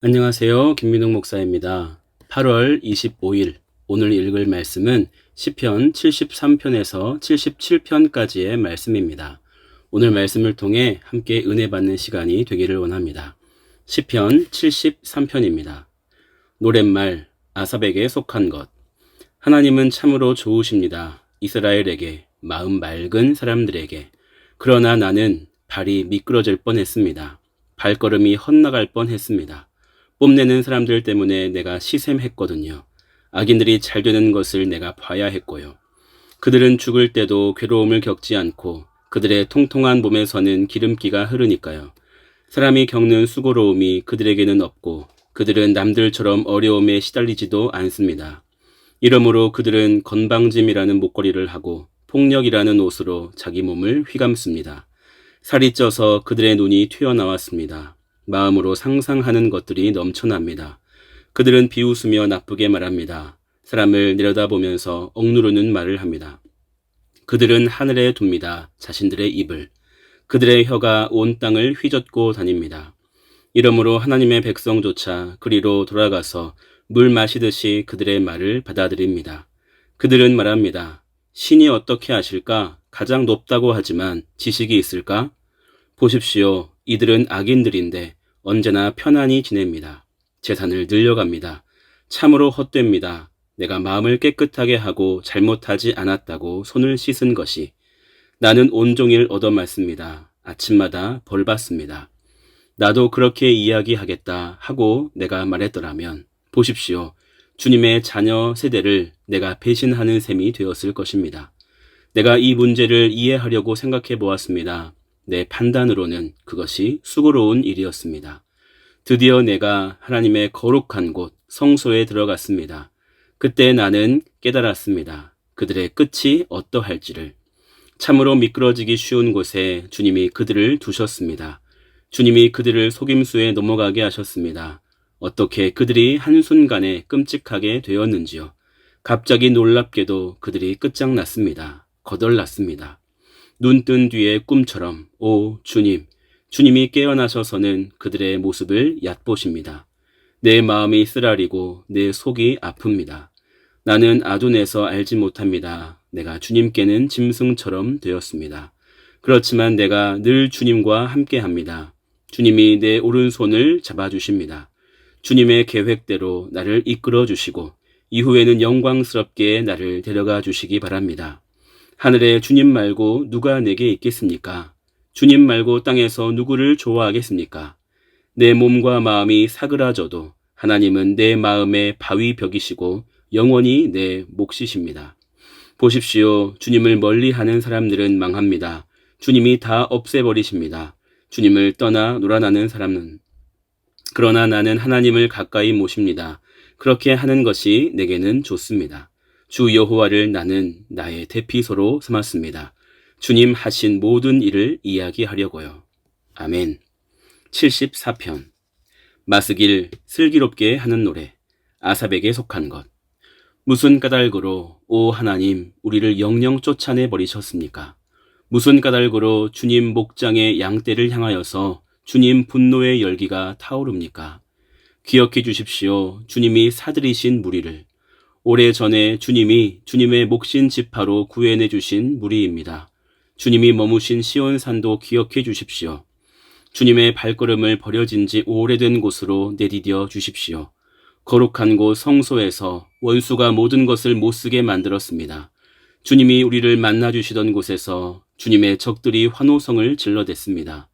안녕하세요. 김민웅 목사입니다. 8월 25일 오늘 읽을 말씀은 시편 73편에서 77편까지의 말씀입니다. 오늘 말씀을 통해 함께 은혜 받는 시간이 되기를 원합니다. 시편 73편입니다. 노랫말 아삽에게 속한 것. 하나님은 참으로 좋으십니다. 이스라엘에게, 마음 맑은 사람들에게. 그러나 나는 발이 미끄러질 뻔했습니다. 발걸음이 헛나갈 뻔했습니다. 뽐내는 사람들 때문에 내가 시샘했거든요. 악인들이 잘 되는 것을 내가 봐야 했고요. 그들은 죽을 때도 괴로움을 겪지 않고 그들의 통통한 몸에서는 기름기가 흐르니까요. 사람이 겪는 수고로움이 그들에게는 없고 그들은 남들처럼 어려움에 시달리지도 않습니다. 이러므로 그들은 건방짐이라는 목걸이를 하고 폭력이라는 옷으로 자기 몸을 휘감습니다. 살이 쪄서 그들의 눈이 튀어나왔습니다. 마음으로 상상하는 것들이 넘쳐납니다. 그들은 비웃으며 나쁘게 말합니다. 사람을 내려다보면서 억누르는 말을 합니다. 그들은 하늘에 둡니다. 자신들의 입을. 그들의 혀가 온 땅을 휘젓고 다닙니다. 이러므로 하나님의 백성조차 그리로 돌아가서 물 마시듯이 그들의 말을 받아들입니다. 그들은 말합니다. 신이 어떻게 하실까? 가장 높다고 하지만 지식이 있을까? 보십시오. 이들은 악인들인데 언제나 편안히 지냅니다. 재산을 늘려갑니다. 참으로 헛됩니다. 내가 마음을 깨끗하게 하고 잘못하지 않았다고 손을 씻은 것이. 나는 온종일 얻어맞습니다. 아침마다 벌받습니다. 나도 그렇게 이야기하겠다 하고 내가 말했더라면 보십시오. 주님의 자녀 세대를 내가 배신하는 셈이 되었을 것입니다. 내가 이 문제를 이해하려고 생각해 보았습니다. 내 판단으로는 그것이 수고로운 일이었습니다. 드디어 내가 하나님의 거룩한 곳 성소에 들어갔습니다. 그때 나는 깨달았습니다. 그들의 끝이 어떠할지를. 참으로 미끄러지기 쉬운 곳에 주님이 그들을 두셨습니다. 주님이 그들을 속임수에 넘어가게 하셨습니다. 어떻게 그들이 한순간에 끔찍하게 되었는지요. 갑자기 놀랍게도 그들이 끝장났습니다. 거덜났습니다. 눈 뜬 뒤에 꿈처럼 오 주님, 주님이 깨어나셔서는 그들의 모습을 얕보십니다. 내 마음이 쓰라리고 내 속이 아픕니다. 나는 아둔해서 알지 못합니다. 내가 주님께는 짐승처럼 되었습니다. 그렇지만 내가 늘 주님과 함께합니다. 주님이 내 오른손을 잡아주십니다. 주님의 계획대로 나를 이끌어 주시고 이후에는 영광스럽게 나를 데려가 주시기 바랍니다. 하늘에 주님 말고 누가 내게 있겠습니까? 주님 말고 땅에서 누구를 좋아하겠습니까? 내 몸과 마음이 사그라져도 하나님은 내 마음의 바위 벽이시고 영원히 내 몫이십니다. 보십시오. 주님을 멀리하는 사람들은 망합니다. 주님이 다 없애버리십니다. 주님을 떠나 놀아나는 사람은. 그러나 나는 하나님을 가까이 모십니다. 그렇게 하는 것이 내게는 좋습니다. 주 여호와를 나는 나의 대피소로 삼았습니다. 주님 하신 모든 일을 이야기하려고요. 아멘. 74편. 마스길 슬기롭게 하는 노래. 아삽에게 속한 것. 무슨 까닭으로 오 하나님 우리를 영영 쫓아내 버리셨습니까? 무슨 까닭으로 주님 목장의 양떼를 향하여서 주님 분노의 열기가 타오릅니까? 기억해 주십시오. 주님이 사들이신 무리를. 오래전에 주님이 주님의 목신 지파로 구해내 주신 무리입니다. 주님이 머무신 시온산도 기억해 주십시오. 주님의 발걸음을 버려진 지 오래된 곳으로 내디뎌 주십시오. 거룩한 곳 성소에서 원수가 모든 것을 못쓰게 만들었습니다. 주님이 우리를 만나주시던 곳에서 주님의 적들이 환호성을 질러댔습니다.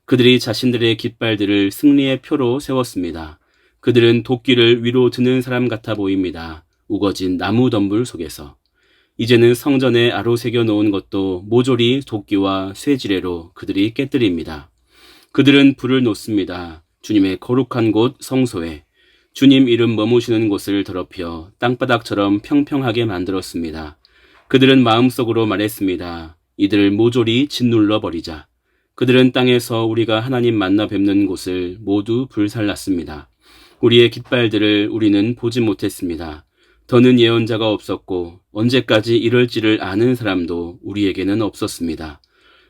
그들이 자신들의 깃발들을 승리의 표로 세웠습니다. 그들은 도끼를 위로 드는 사람 같아 보입니다. 우거진 나무 덤불 속에서. 이제는 성전에 아로새겨 놓은 것도 모조리 도끼와 쇠지뢰로 그들이 깨뜨립니다. 그들은 불을 놓습니다. 주님의 거룩한 곳 성소에. 주님 이름 머무시는 곳을 더럽혀 땅바닥처럼 평평하게 만들었습니다. 그들은 마음속으로 말했습니다. 이들을 모조리 짓눌러 버리자. 그들은 땅에서 우리가 하나님 만나 뵙는 곳을 모두 불살랐습니다. 우리의 깃발들을 우리는 보지 못했습니다. 더는 예언자가 없었고 언제까지 이럴지를 아는 사람도 우리에게는 없었습니다.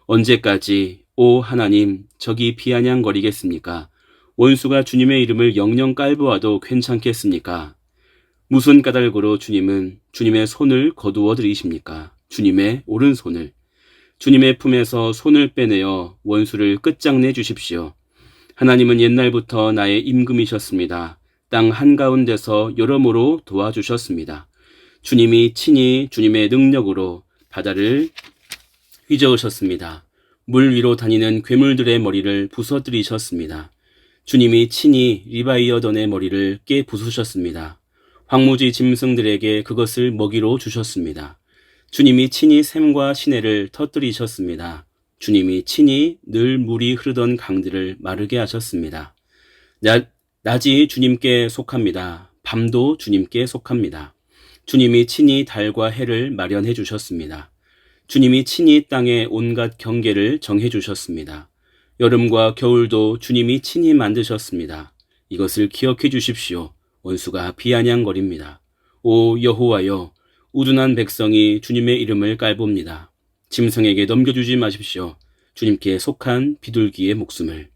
언제까지 오 하나님 저기 비아냥거리겠습니까? 원수가 주님의 이름을 영영 깔보아도 괜찮겠습니까? 무슨 까닭으로 주님은 주님의 손을 거두어 들이십니까? 주님의 오른손을. 주님의 품에서 손을 빼내어 원수를 끝장내 주십시오. 하나님은 옛날부터 나의 임금이셨습니다. 땅 한가운데서 여러모로 도와주셨습니다. 주님이 친히 주님의 능력으로 바다를 휘저으셨습니다. 물 위로 다니는 괴물들의 머리를 부서뜨리셨습니다. 주님이 친히 리바이어던의 머리를 깨 부수셨습니다. 황무지 짐승들에게 그것을 먹이로 주셨습니다. 주님이 친히 샘과 시내를 터뜨리셨습니다. 주님이 친히 늘 물이 흐르던 강들을 마르게 하셨습니다. 낮이 주님께 속합니다. 밤도 주님께 속합니다. 주님이 친히 달과 해를 마련해 주셨습니다. 주님이 친히 땅에 온갖 경계를 정해 주셨습니다. 여름과 겨울도 주님이 친히 만드셨습니다. 이것을 기억해 주십시오. 원수가 비아냥거립니다. 오 여호와여, 우둔한 백성이 주님의 이름을 깔봅니다. 짐승에게 넘겨주지 마십시오. 주님께 속한 비둘기의 목숨을.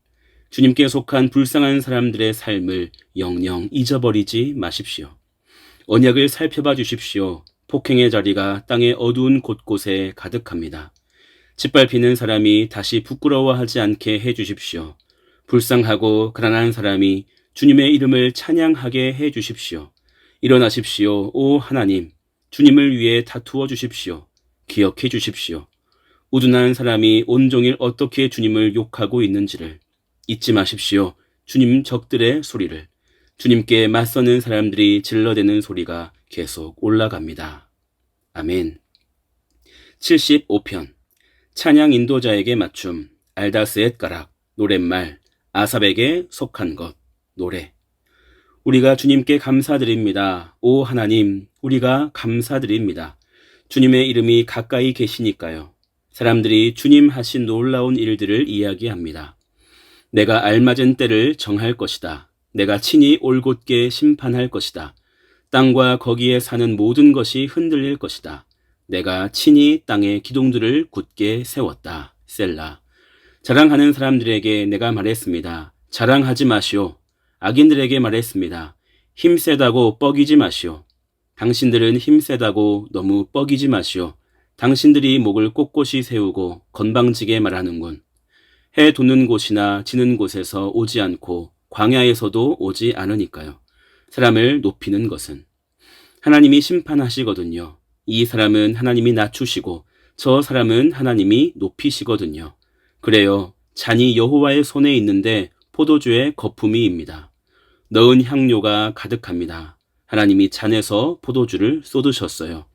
주님께 속한 불쌍한 사람들의 삶을 영영 잊어버리지 마십시오. 언약을 살펴봐 주십시오. 폭행의 자리가 땅의 어두운 곳곳에 가득합니다. 짓밟히는 사람이 다시 부끄러워하지 않게 해 주십시오. 불쌍하고 가난한 사람이 주님의 이름을 찬양하게 해 주십시오. 일어나십시오. 오 하나님, 주님을 위해 다투어 주십시오. 기억해 주십시오. 우둔한 사람이 온종일 어떻게 주님을 욕하고 있는지를 잊지 마십시오. 주님 적들의 소리를. 주님께 맞서는 사람들이 질러대는 소리가 계속 올라갑니다. 아멘. 75편 찬양 인도자에게 맞춤. 알다스엣 가락. 노랫말. 아삽에게 속한 것. 노래. 우리가 주님께 감사드립니다. 오 하나님, 우리가 감사드립니다. 주님의 이름이 가까이 계시니까요. 사람들이 주님 하신 놀라운 일들을 이야기합니다. 내가 알맞은 때를 정할 것이다. 내가 친히 올곧게 심판할 것이다. 땅과 거기에 사는 모든 것이 흔들릴 것이다. 내가 친히 땅의 기둥들을 굳게 세웠다. 셀라. 자랑하는 사람들에게 내가 말했습니다. 자랑하지 마시오. 악인들에게 말했습니다. 힘세다고 뻐기지 마시오. 당신들은 힘세다고 너무 뻐기지 마시오. 당신들이 목을 꼿꼿이 세우고 건방지게 말하는군. 해 돋는 곳이나 지는 곳에서 오지 않고 광야에서도 오지 않으니까요. 사람을 높이는 것은 하나님이 심판하시거든요. 이 사람은 하나님이 낮추시고 저 사람은 하나님이 높이시거든요. 그래요. 잔이 여호와의 손에 있는데 포도주의 거품이입니다. 넣은 향료가 가득합니다. 하나님이 잔에서 포도주를 쏟으셨어요.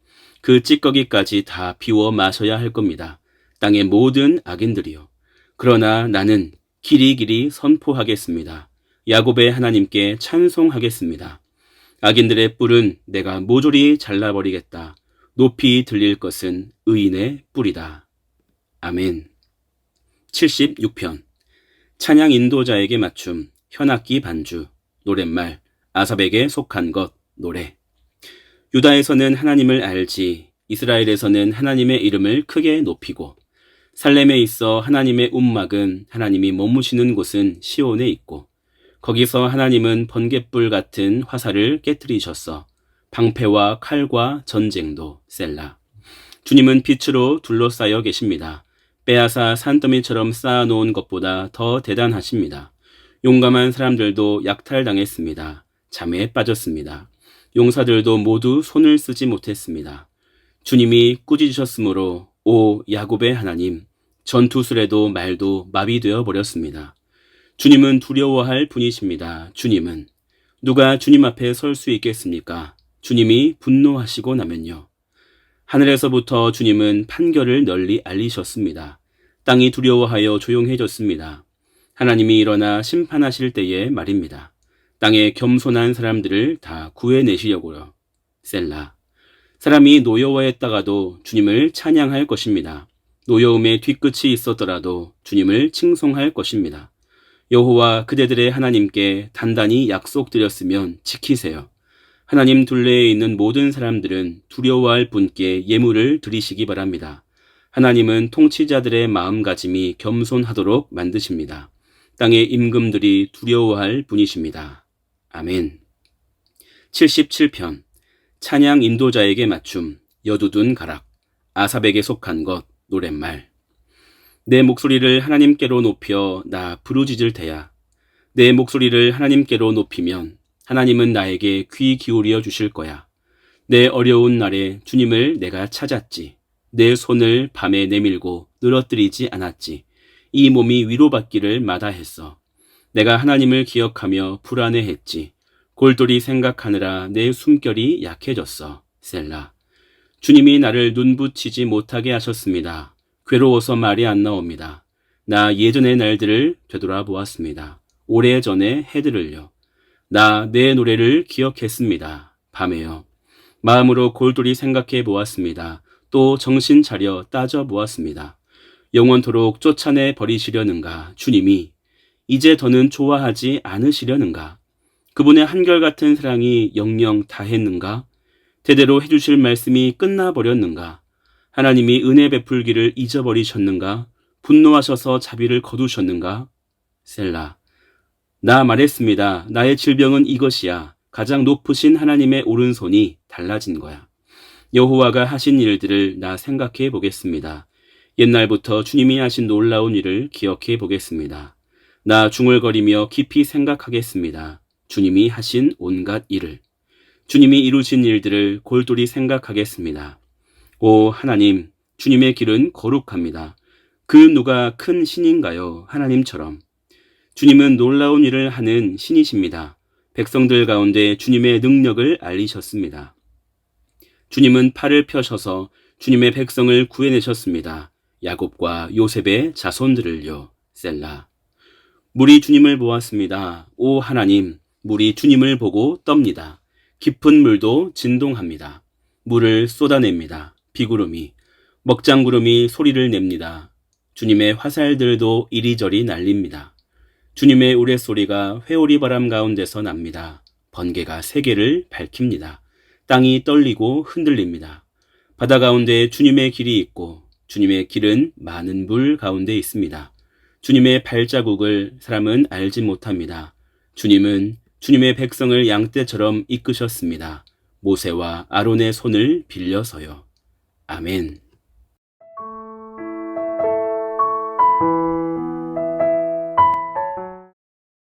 그 찌꺼기까지 다 비워 마셔야 할 겁니다. 땅의 모든 악인들이요. 그러나 나는 길이길이 선포하겠습니다. 야곱의 하나님께 찬송하겠습니다. 악인들의 뿔은 내가 모조리 잘라버리겠다. 높이 들릴 것은 의인의 뿔이다. 아멘. 76편 찬양 인도자에게 맞춤. 현악기 반주. 노랫말. 아삽에게 속한 것. 노래. 유다에서는 하나님을 알지, 이스라엘에서는 하나님의 이름을 크게 높이고, 살렘에 있어 하나님의 움막은 하나님이 머무시는 곳은 시온에 있고, 거기서 하나님은 번갯불 같은 화살을 깨뜨리셨어. 방패와 칼과 전쟁도. 셀라. 주님은 빛으로 둘러싸여 계십니다. 빼앗아 산더미처럼 쌓아놓은 것보다 더 대단하십니다. 용감한 사람들도 약탈당했습니다. 잠에 빠졌습니다. 용사들도 모두 손을 쓰지 못했습니다. 주님이 꾸짖으셨으므로 오 야곱의 하나님, 전투술에도 말도 마비되어 버렸습니다. 주님은 두려워할 분이십니다. 주님은. 누가 주님 앞에 설 수 있겠습니까? 주님이 분노하시고 나면요. 하늘에서부터 주님은 판결을 널리 알리셨습니다. 땅이 두려워하여 조용해졌습니다. 하나님이 일어나 심판하실 때의 말입니다. 땅에 겸손한 사람들을 다 구해내시려고요. 셀라. 사람이 노여워했다가도 주님을 찬양할 것입니다. 노여움의 뒤끝이 있었더라도 주님을 칭송할 것입니다. 여호와 그대들의 하나님께 단단히 약속드렸으면 지키세요. 하나님 둘레에 있는 모든 사람들은 두려워할 분께 예물을 드리시기 바랍니다. 하나님은 통치자들의 마음가짐이 겸손하도록 만드십니다. 땅의 임금들이 두려워할 분이십니다. 아멘. 77편 찬양 인도자에게 맞춤 여두둔 가락 아삽에게 속한 것 노랫말. 내 목소리를 하나님께로 높여 나 부르짖을 테야. 내 목소리를 하나님께로 높이면 하나님은 나에게 귀 기울여 주실 거야. 내 어려운 날에 주님을 내가 찾았지. 내 손을 밤에 내밀고 늘어뜨리지 않았지. 이 몸이 위로받기를 마다했어. 내가 하나님을 기억하며 불안해했지. 골똘히 생각하느라 내 숨결이 약해졌어. 셀라. 주님이 나를 눈붙이지 못하게 하셨습니다. 괴로워서 말이 안 나옵니다. 나 예전의 날들을 되돌아보았습니다. 오래전의 해들을요. 나 내 노래를 기억했습니다. 밤에요. 마음으로 골똘히 생각해 보았습니다. 또 정신 차려 따져 보았습니다. 영원토록 쫓아내 버리시려는가 주님이 이제 더는 좋아하지 않으시려는가? 그분의 한결같은 사랑이 영영 다했는가? 대대로 해주실 말씀이 끝나버렸는가? 하나님이 은혜 베풀기를 잊어버리셨는가? 분노하셔서 자비를 거두셨는가? 셀라. 나 말했습니다. 나의 질병은 이것이야. 가장 높으신 하나님의 오른손이 달라진 거야. 여호와가 하신 일들을 나 생각해 보겠습니다. 옛날부터 주님이 하신 놀라운 일을 기억해 보겠습니다. 나 중얼거리며 깊이 생각하겠습니다. 주님이 하신 온갖 일을. 주님이 이루신 일들을 골똘히 생각하겠습니다. 오 하나님, 주님의 길은 거룩합니다. 그 누가 큰 신인가요? 하나님처럼. 주님은 놀라운 일을 하는 신이십니다. 백성들 가운데 주님의 능력을 알리셨습니다. 주님은 팔을 펴셔서 주님의 백성을 구해내셨습니다. 야곱과 요셉의 자손들을요. 셀라. 물이 주님을 보았습니다. 오 하나님, 물이 주님을 보고 떱니다. 깊은 물도 진동합니다. 물을 쏟아냅니다. 비구름이, 먹장구름이 소리를 냅니다. 주님의 화살들도 이리저리 날립니다. 주님의 우레소리가 회오리 바람 가운데서 납니다. 번개가 세계를 밝힙니다. 땅이 떨리고 흔들립니다. 바다 가운데 주님의 길이 있고 주님의 길은 많은 물 가운데 있습니다. 주님의 발자국을 사람은 알지 못합니다. 주님은 주님의 백성을 양떼처럼 이끄셨습니다. 모세와 아론의 손을 빌려서요. 아멘.